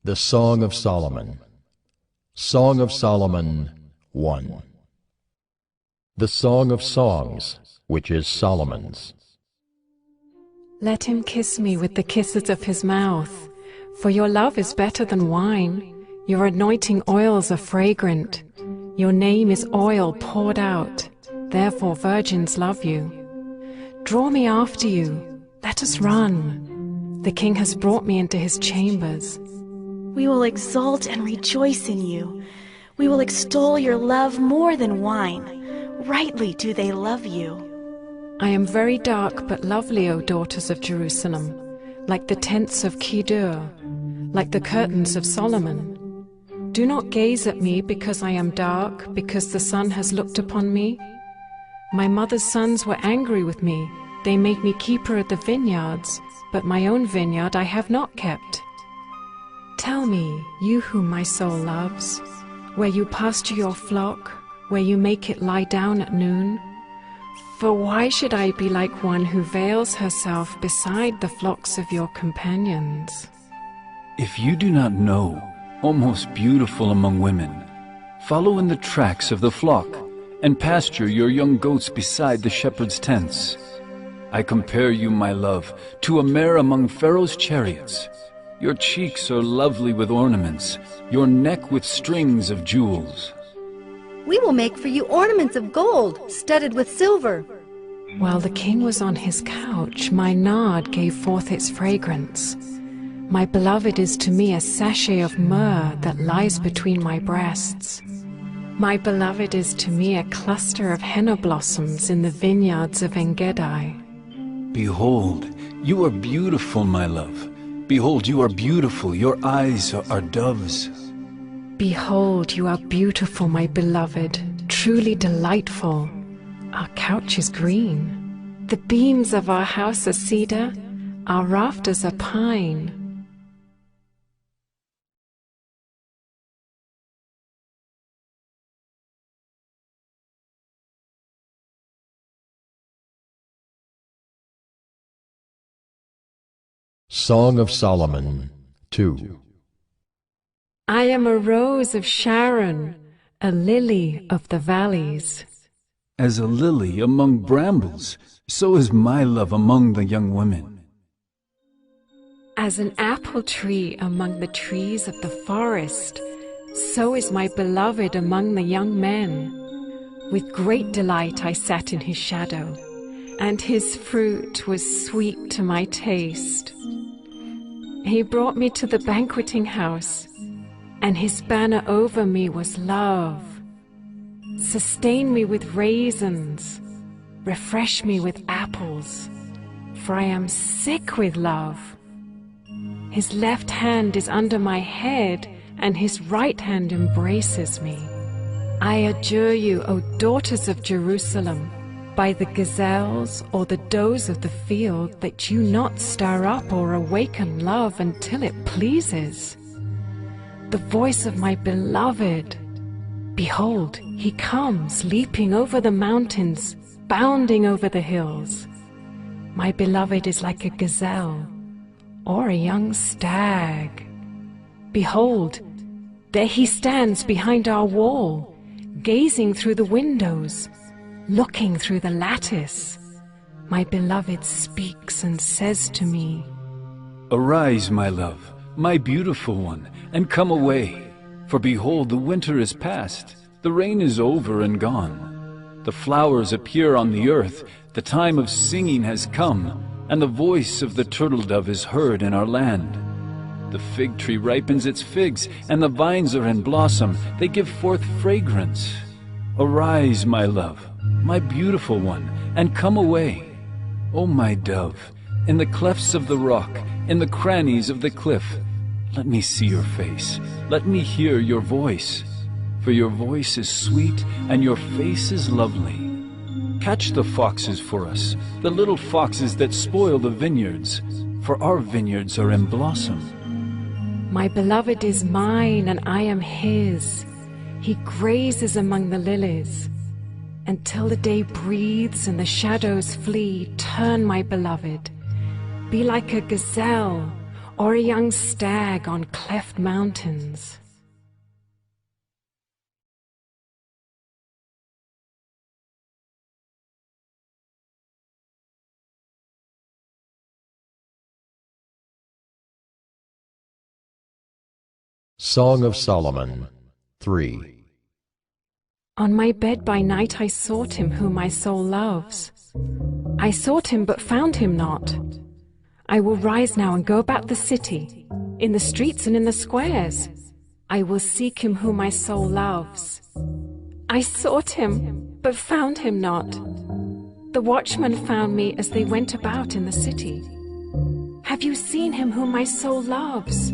The Song of Solomon. Song of Solomon 1. The Song of Songs, which is Solomon's. Let him kiss me with the kisses of his mouth, for your love is better than wine. Your anointing oils are fragrant. Your name is oil poured out, therefore virgins love you. Draw me after you, let us run. The king has brought me into his chambers. We will exult and rejoice in you. We will extol your love more than wine. Rightly do they love you. I am very dark but lovely, O daughters of Jerusalem, like the tents of Kedar, like the curtains of Solomon. Do not gaze at me because I am dark, because the sun has looked upon me. My mother's sons were angry with me. They made me keeper of the vineyards, but my own vineyard I have not kept. Tell me, you whom my soul loves, where you pasture your flock, where you make it lie down at noon. For why should I be like one who veils herself beside the flocks of your companions? If you do not know, O most beautiful among women, follow in the tracks of the flock, and pasture your young goats beside the shepherd's tents. I compare you, my love, to a mare among Pharaoh's chariots. Your cheeks are lovely with ornaments, your neck with strings of jewels. We will make for you ornaments of gold, studded with silver. While the king was on his couch, my nard gave forth its fragrance. My beloved is to me a sachet of myrrh that lies between my breasts. My beloved is to me a cluster of henna blossoms in the vineyards of En-gedi. Behold, you are beautiful, my love. Behold, you are beautiful, your eyes are doves. Behold, you are beautiful, my beloved, truly delightful. Our couch is green. The beams of our house are cedar, our rafters are pine. Song of Solomon 2. I am a rose of Sharon, a lily of the valleys. As a lily among brambles, so is my love among the young women. As an apple tree among the trees of the forest, so is my beloved among the young men. With great delight I sat in his shadow, and his fruit was sweet to my taste. He brought me to the banqueting house, and his banner over me was love. Sustain me with raisins, refresh me with apples, for I am sick with love. His left hand is under my head, and his right hand embraces me. I adjure you, O daughters of Jerusalem, by the gazelles or the does of the field, that you not stir up or awaken love until it pleases. The voice of my beloved, behold, he comes, leaping over the mountains, bounding over the hills. My beloved is like a gazelle or a young stag. Behold, there he stands behind our wall, gazing through the windows, looking through the lattice. My beloved speaks and says to me, Arise, my love, my beautiful one, and come away. For behold, the winter is past, the rain is over and gone. The flowers appear on the earth, the time of singing has come, and the voice of the turtle dove is heard in our land. The fig tree ripens its figs, and the vines are in blossom, they give forth fragrance. Arise, my love, my beautiful one, and come away. O my dove, in the clefts of the rock, in the crannies of the cliff, let me see your face, let me hear your voice. For your voice is sweet, and your face is lovely. Catch the foxes for us, the little foxes that spoil the vineyards, for our vineyards are in blossom. My beloved is mine, and I am his. He grazes among the lilies. Until the day breathes and the shadows flee, turn, my beloved. Be like a gazelle or a young stag on cleft mountains. Song of Solomon 3. On my bed by night I sought him whom my soul loves. I sought him but found him not. I will rise now and go about the city, in the streets and in the squares. I will seek him whom my soul loves. I sought him but found him not. The watchmen found me as they went about in the city. Have you seen him whom my soul loves?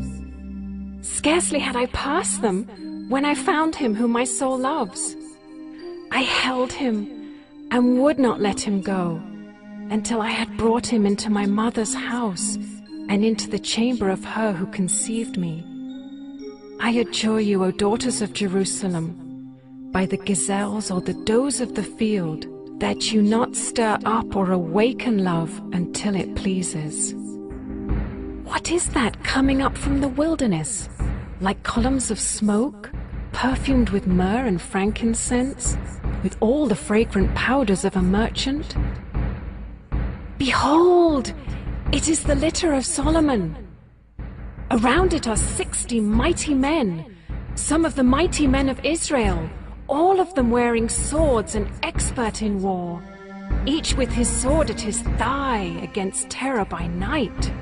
Scarcely had I passed them when I found him whom my soul loves. I held him and would not let him go until I had brought him into my mother's house and into the chamber of her who conceived me. I adjure you, O daughters of Jerusalem, by the gazelles or the does of the field, that you not stir up or awaken love until it pleases. What is that coming up from the wilderness, like columns of smoke, perfumed with myrrh and frankincense, with all the fragrant powders of a merchant? Behold, it is the litter of Solomon. Around it are 60 mighty men, some of the mighty men of Israel, all of them wearing swords and expert in war, each with his sword at his thigh against terror by night.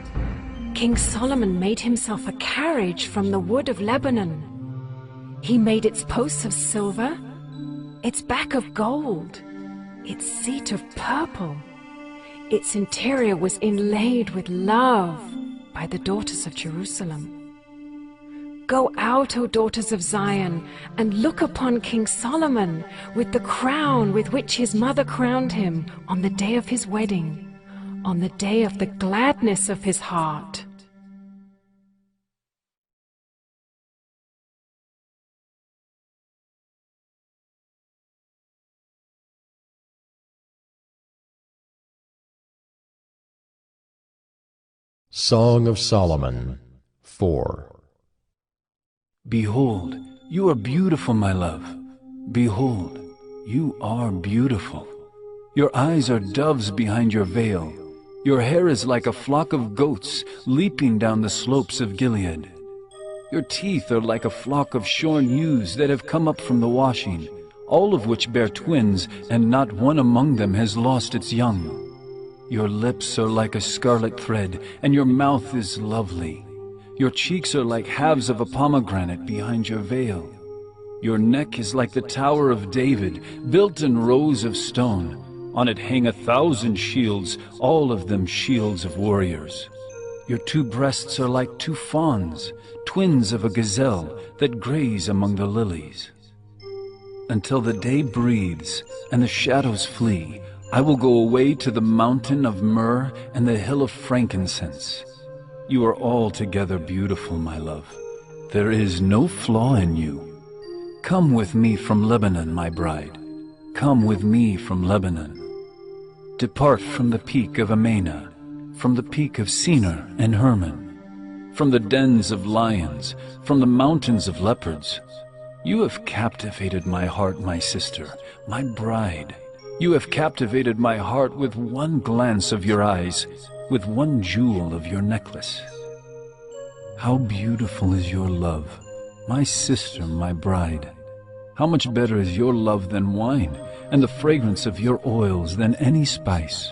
King Solomon made himself a carriage from the wood of Lebanon. He made its posts of silver, its back of gold, its seat of purple. Its interior was inlaid with love by the daughters of Jerusalem. Go out, O daughters of Zion, and look upon King Solomon with the crown with which his mother crowned him on the day of his wedding, on the day of the gladness of his heart. Song of Solomon 4. Behold, you are beautiful, my love. Behold, you are beautiful. Your eyes are doves behind your veil. Your hair is like a flock of goats leaping down the slopes of Gilead. Your teeth are like a flock of shorn ewes that have come up from the washing, all of which bear twins, and not one among them has lost its young. Your lips are like a scarlet thread, and your mouth is lovely. Your cheeks are like halves of a pomegranate behind your veil. Your neck is like the Tower of David, built in rows of stone. On it hang 1,000 shields, all of them shields of warriors. Your two breasts are like two fawns, twins of a gazelle that graze among the lilies. Until the day breathes and the shadows flee, I will go away to the mountain of myrrh and the hill of frankincense. You are altogether beautiful, my love. There is no flaw in you. Come with me from Lebanon, my bride. Come with me from Lebanon. Depart from the peak of Amana, from the peak of Senir and Hermon, from the dens of lions, from the mountains of leopards. You have captivated my heart, my sister, my bride. You have captivated my heart with one glance of your eyes, with one jewel of your necklace. How beautiful is your love, my sister, my bride. How much better is your love than wine, and the fragrance of your oils than any spice.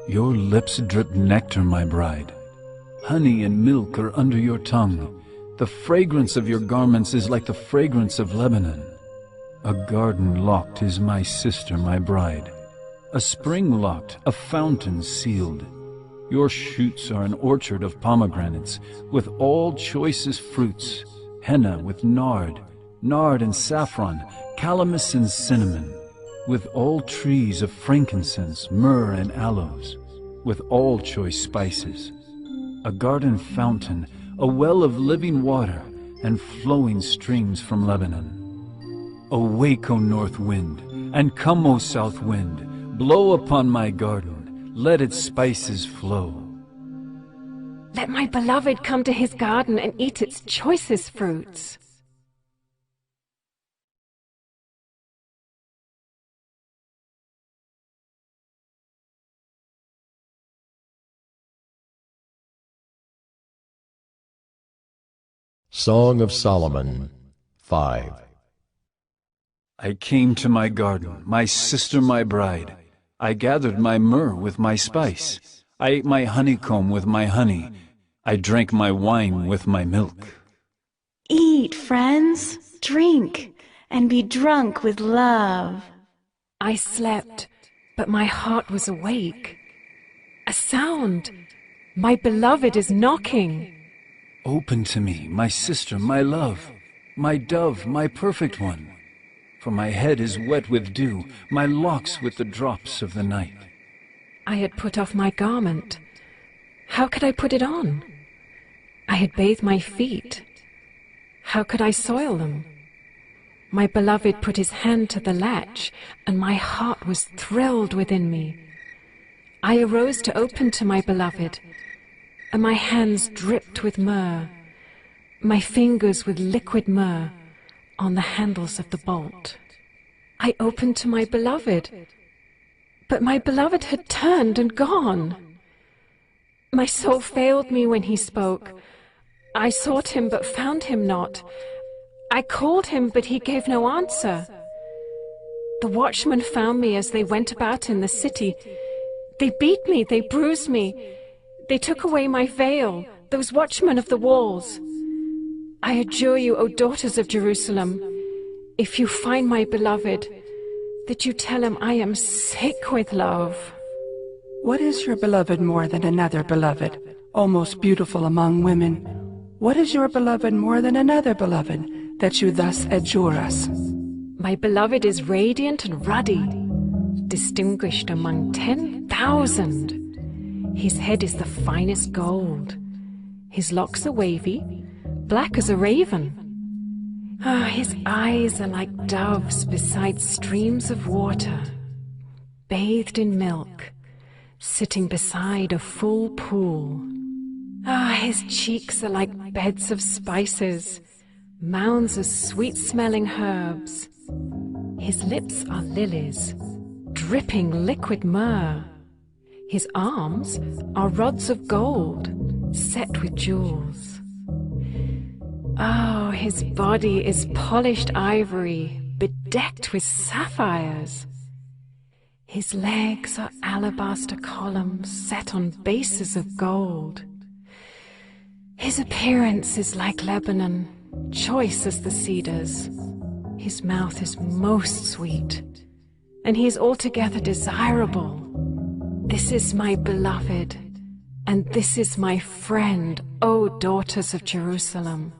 Your lips drip nectar, my bride. Honey and milk are under your tongue. The fragrance of your garments is like the fragrance of Lebanon. A garden locked is my sister, my bride. A spring locked, a fountain sealed. Your shoots are an orchard of pomegranates, with all choicest fruits, henna with nard and saffron, calamus and cinnamon, with all trees of frankincense, myrrh and aloes, with all choice spices. A garden fountain, a well of living water, and flowing streams from Lebanon. Awake, O north wind, and come, O south wind, blow upon my garden, let its spices flow. Let my beloved come to his garden and eat its choicest fruits. Song of Solomon 5. I came to my garden, my sister, my bride. I gathered my myrrh with my spice. I ate my honeycomb with my honey. I drank my wine with my milk. Eat, friends, drink, and be drunk with love. I slept, but my heart was awake. A sound! My beloved is knocking. Open to me, my sister, my love, my dove, my perfect one. For my head is wet with dew, my locks with the drops of the night. I had put off my garment. How could I put it on? I had bathed my feet. How could I soil them? My beloved put his hand to the latch, and my heart was thrilled within me. I arose to open to my beloved, and my hands dripped with myrrh, my fingers with liquid myrrh on the handles of the bolt. I opened to my beloved, but my beloved had turned and gone. My soul failed me when he spoke. I sought him but found him not. I called him, but he gave no answer. The watchmen found me as they went about in the city. They beat me, they bruised me. They took away my veil, those watchmen of the walls. I adjure you, O daughters of Jerusalem, if you find my beloved, that you tell him I am sick with love. What is your beloved more than another beloved, O most beautiful among women? What is your beloved more than another beloved, that you thus adjure us? My beloved is radiant and ruddy, distinguished among 10,000. His head is the finest gold. His locks are wavy, black as a raven. His eyes are like doves beside streams of water, bathed in milk, sitting beside a full pool. His cheeks are like beds of spices, mounds of sweet-smelling herbs. His lips are lilies, dripping liquid myrrh. His arms are rods of gold, set with jewels. Oh, his body is polished ivory, bedecked with sapphires. His legs are alabaster columns set on bases of gold. His appearance is like Lebanon, choice as the cedars. His mouth is most sweet, and he is altogether desirable. This is my beloved, and this is my friend, O daughters of Jerusalem.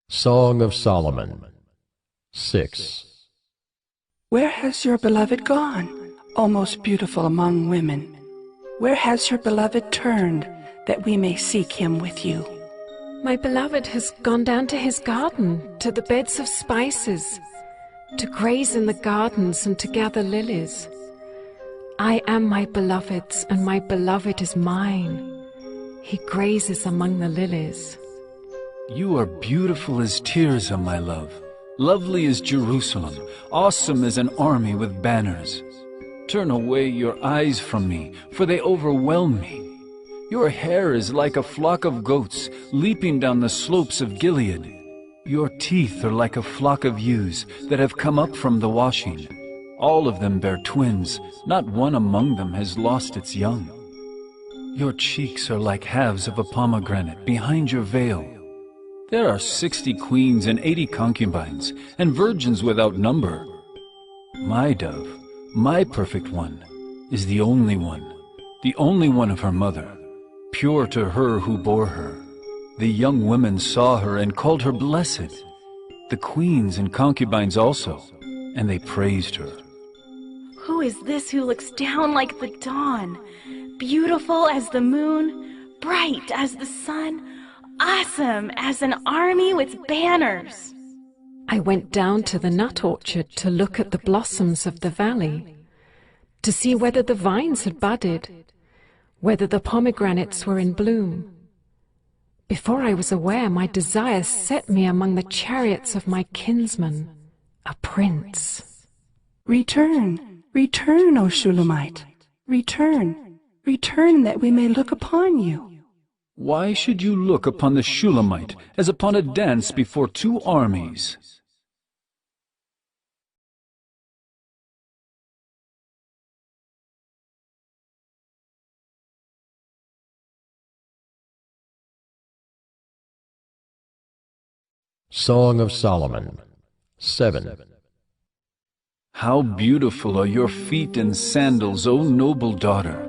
Song of Solomon 6. Where has your beloved gone, O most beautiful among women? Where has your beloved turned, that we may seek him with you? My beloved has gone down to his garden, to the beds of spices, to graze in the gardens and to gather lilies. I am my beloved's, and my beloved is mine. He grazes among the lilies. You are beautiful as Tirzah, my love, lovely as Jerusalem, awesome as an army with banners. Turn away your eyes from me, for they overwhelm me. Your hair is like a flock of goats leaping down the slopes of Gilead. Your teeth are like a flock of ewes that have come up from the washing. All of them bear twins, not one among them has lost its young. Your cheeks are like halves of a pomegranate behind your veil. There are 60 queens and 80 concubines, and virgins without number. My dove, my perfect one, is the only one of her mother, pure to her who bore her. The young women saw her and called her blessed, the queens and concubines also, and they praised her. Who is this who looks down like the dawn, beautiful as the moon, bright as the sun? awesome as an army with banners. I went down to the nut orchard to look at the blossoms of the valley, to see whether the vines had budded, whether the pomegranates were in bloom. Before I was aware, my desire set me among the chariots of my kinsman, a prince. Return, return, O Shulamite. Return, return that we may look upon you. Why should you look upon the Shulamite as upon a dance before two armies? Song of Solomon 7. How beautiful are your feet in sandals, O noble daughter!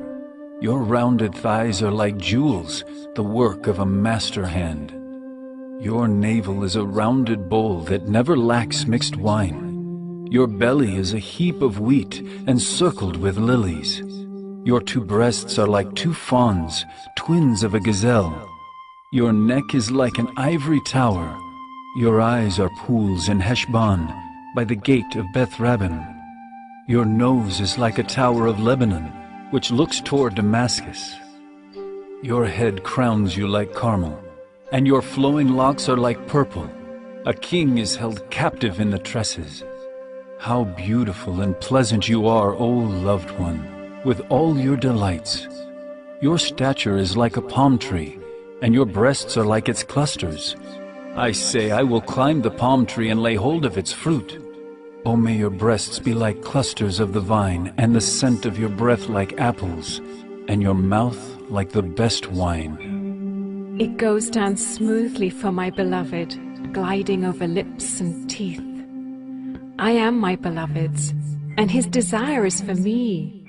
Your rounded thighs are like jewels, the work of a master hand. Your navel is a rounded bowl that never lacks mixed wine. Your belly is a heap of wheat encircled with lilies. Your two breasts are like two fawns, twins of a gazelle. Your neck is like an ivory tower. Your eyes are pools in Heshbon, by the gate of Beth Rabbim. Your nose is like a tower of Lebanon, which looks toward Damascus. Your head crowns you like Carmel, and your flowing locks are like purple. A king is held captive in the tresses. How beautiful and pleasant you are, O loved one, with all your delights. Your stature is like a palm tree, and your breasts are like its clusters. I say, I will climb the palm tree and lay hold of its fruit. O may your breasts be like clusters of the vine, and the scent of your breath like apples, and your mouth like the best wine. It goes down smoothly for my beloved, gliding over lips and teeth. I am my beloved's, and his desire is for me.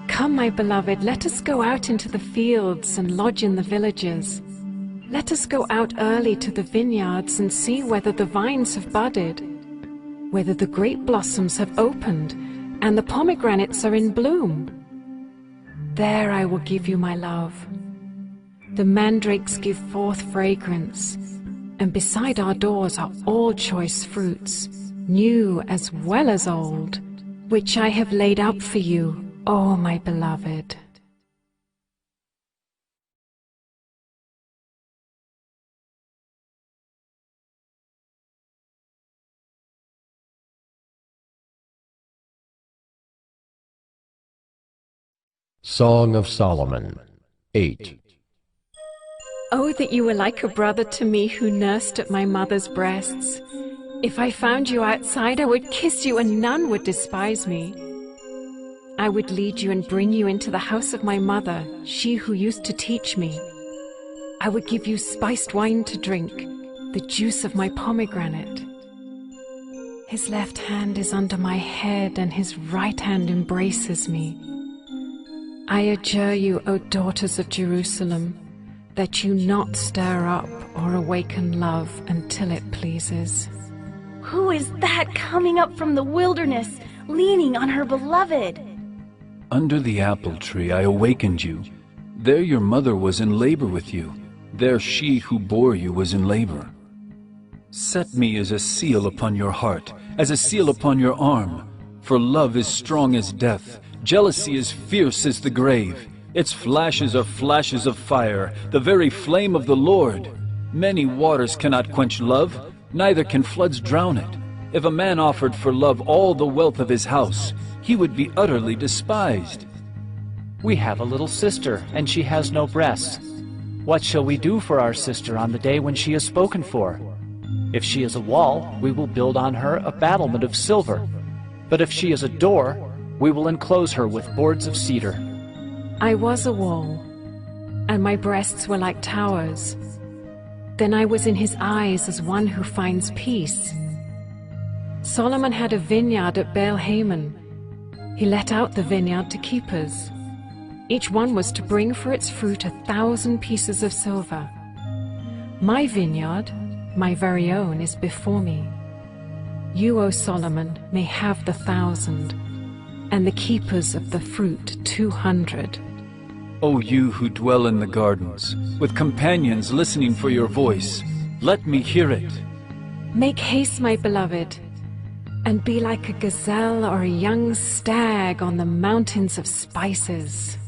Come, my beloved, let us go out into the fields and lodge in the villages. Let us go out early to the vineyards and see whether the vines have budded, whether the grape blossoms have opened, and the pomegranates are in bloom. There I will give you my love. The mandrakes give forth fragrance, and beside our doors are all choice fruits, new as well as old, which I have laid out for you, O my beloved. Song of Solomon 8. Oh, that you were like a brother to me who nursed at my mother's breasts. If I found you outside, I would kiss you and none would despise me. I would lead you and bring you into the house of my mother, she who used to teach me. I would give you spiced wine to drink, the juice of my pomegranate. His left hand is under my head and his right hand embraces me. I adjure you, O daughters of Jerusalem, that you not stir up or awaken love until it pleases. Who is that coming up from the wilderness, leaning on her beloved? Under the apple tree I awakened you. There your mother was in labor with you. There she who bore you was in labor. Set me as a seal upon your heart, as a seal upon your arm. For love is strong as death, jealousy is fierce as the grave. Its flashes are flashes of fire, the very flame of the Lord. Many waters cannot quench love, neither can floods drown it. If a man offered for love all the wealth of his house, he would be utterly despised. We have a little sister, and she has no breasts. What shall we do for our sister on the day when she is spoken for? If she is a wall, we will build on her a battlement of silver. But if she is a door, we will enclose her with boards of cedar. I was a wall, and my breasts were like towers. Then I was in his eyes as one who finds peace. Solomon had a vineyard at Baal-Hamon. He let out the vineyard to keepers. Each one was to bring for its fruit 1,000 pieces of silver. My vineyard, my very own, is before me. You, O Solomon, may have the 1,000, and the keepers of the fruit 200. O you who dwell in the gardens, with companions listening for your voice, let me hear it. Make haste, my beloved, and be like a gazelle or a young stag on the mountains of spices.